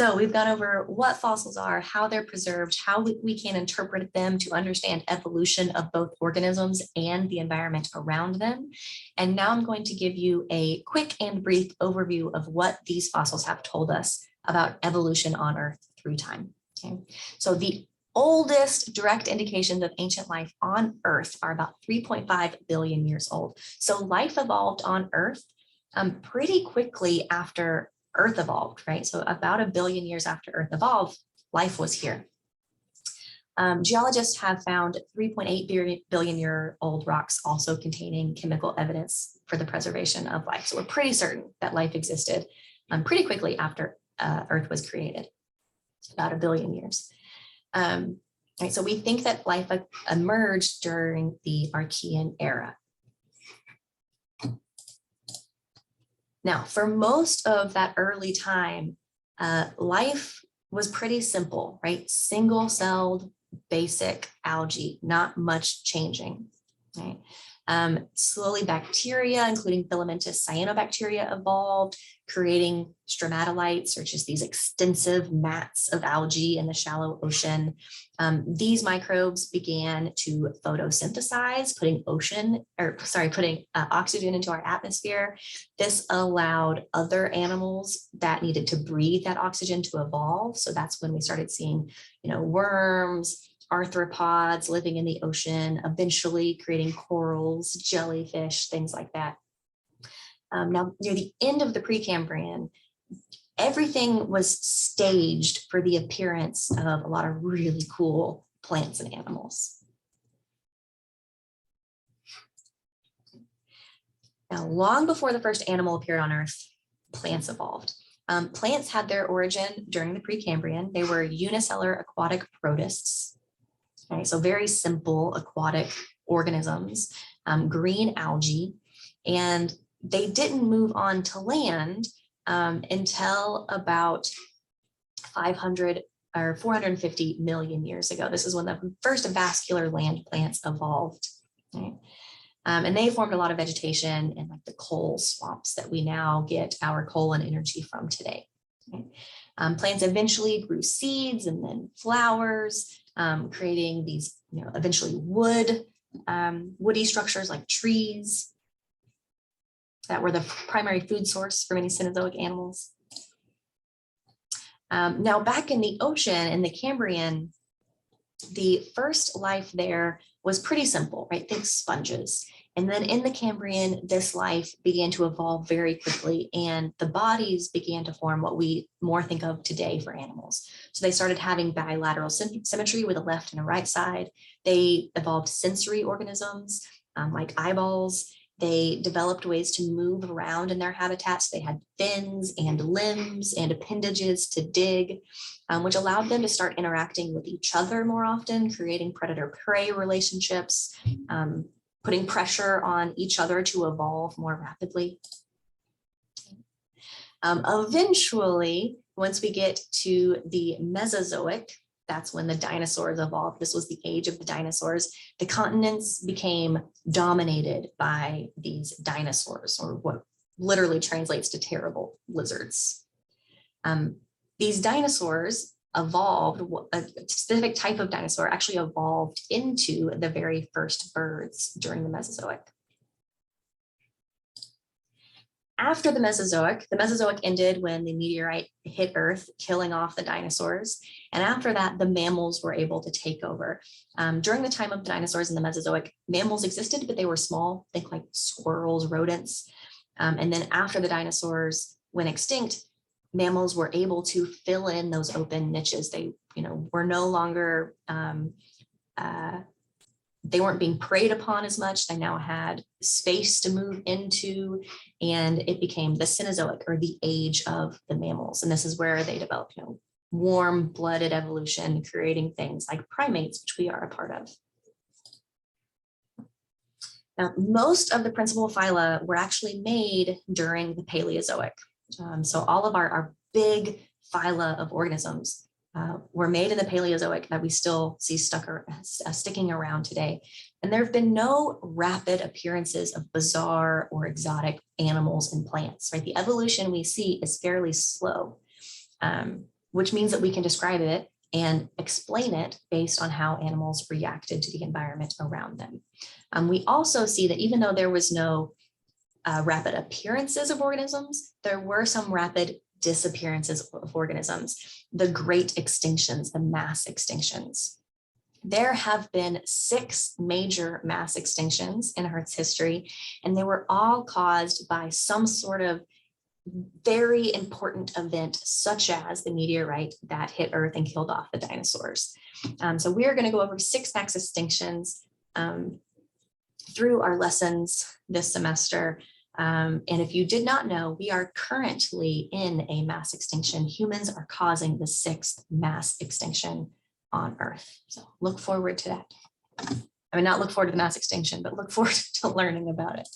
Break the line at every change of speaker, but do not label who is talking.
So we've gone over what fossils are, how they're preserved, how we can interpret them to understand evolution of both organisms and the environment around them. And now I'm going to give you a quick and brief overview of what these fossils have told us about evolution on Earth through time. Okay. So the oldest direct indications of ancient life on Earth are about 3.5 billion years old. So life evolved on Earth pretty quickly after Earth evolved, right? So about 1 billion years after Earth evolved, life was here. Geologists have found 3.8 billion year old rocks also containing chemical evidence for the preservation of life. So we're pretty certain that life existed pretty quickly after Earth was created, about 1 billion years. Right, so we think that life emerged during the Archean era. Now, for most of that early time, life was pretty simple, right? Single-celled, basic algae, not much changing, right? Slowly bacteria, including filamentous cyanobacteria, evolved, creating stromatolites, or just these extensive mats of algae in the shallow ocean. These microbes began to photosynthesize, putting oxygen into our atmosphere. This allowed other animals that needed to breathe that oxygen to evolve. So that's when we started seeing, worms, arthropods living in the ocean, eventually creating corals, jellyfish, things like that. Now, near the end of the Precambrian, everything was staged for the appearance of a lot of really cool plants and animals. Now, long before the first animal appeared on Earth, plants evolved. Plants had their origin during the Precambrian. They were unicellular aquatic protists. Okay, so very simple aquatic organisms, green algae, and they didn't move on to land until about 500 or 450 million years ago. This is when the first vascular land plants evolved. Right? And they formed a lot of vegetation in like the coal swamps that we now get our coal and energy from today. Okay? Plants eventually grew seeds and then flowers, creating these, eventually woody structures like trees that were the primary food source for many Cenozoic animals. Now, back in the ocean, in the Cambrian, the first life there was pretty simple, right? Think sponges. And then in the Cambrian, this life began to evolve very quickly, and the bodies began to form what we more think of today for animals. So they started having bilateral symmetry with a left and a right side. They evolved sensory organisms like eyeballs. They developed ways to move around in their habitats. They had fins and limbs and appendages to dig, which allowed them to start interacting with each other more often, creating predator-prey relationships, putting pressure on each other to evolve more rapidly. Eventually, once we get to the Mesozoic, that's when the dinosaurs evolved. This was the age of the dinosaurs. The continents became dominated by these dinosaurs, or what literally translates to terrible lizards. These dinosaurs evolved, a specific type of dinosaur actually evolved into the very first birds during the Mesozoic. After the Mesozoic ended when the meteorite hit Earth, killing off the dinosaurs. And after that, the mammals were able to take over. During the time of the dinosaurs in the Mesozoic, mammals existed, but they were small, think like squirrels, rodents. And then after the dinosaurs went extinct, mammals were able to fill in those open niches. They, were no longer, they weren't being preyed upon as much. They now had space to move into, and it became the Cenozoic, or the age of the mammals. And this is where they developed, warm-blooded evolution, creating things like primates, which we are a part of. Now, most of the principal phyla were actually made during the Paleozoic. So all of our big phyla of organisms were made in the Paleozoic that we still see sticking around today. And there have been no rapid appearances of bizarre or exotic animals and plants, right? The evolution we see is fairly slow. which means that we can describe it and explain it based on how animals reacted to the environment around them. We also see that even though there was no rapid appearances of organisms, there were some rapid disappearances of organisms, the great extinctions, the mass extinctions. There have been 6 major mass extinctions in Earth's history, and they were all caused by some sort of very important event, such as the meteorite that hit Earth and killed off the dinosaurs. So we're going to go over 6 mass extinctions through our lessons this semester. And if you did not know, we are currently in a mass extinction. Humans are causing the 6th mass extinction on Earth. So look forward to that. I mean, not look forward to the mass extinction, but look forward to learning about it.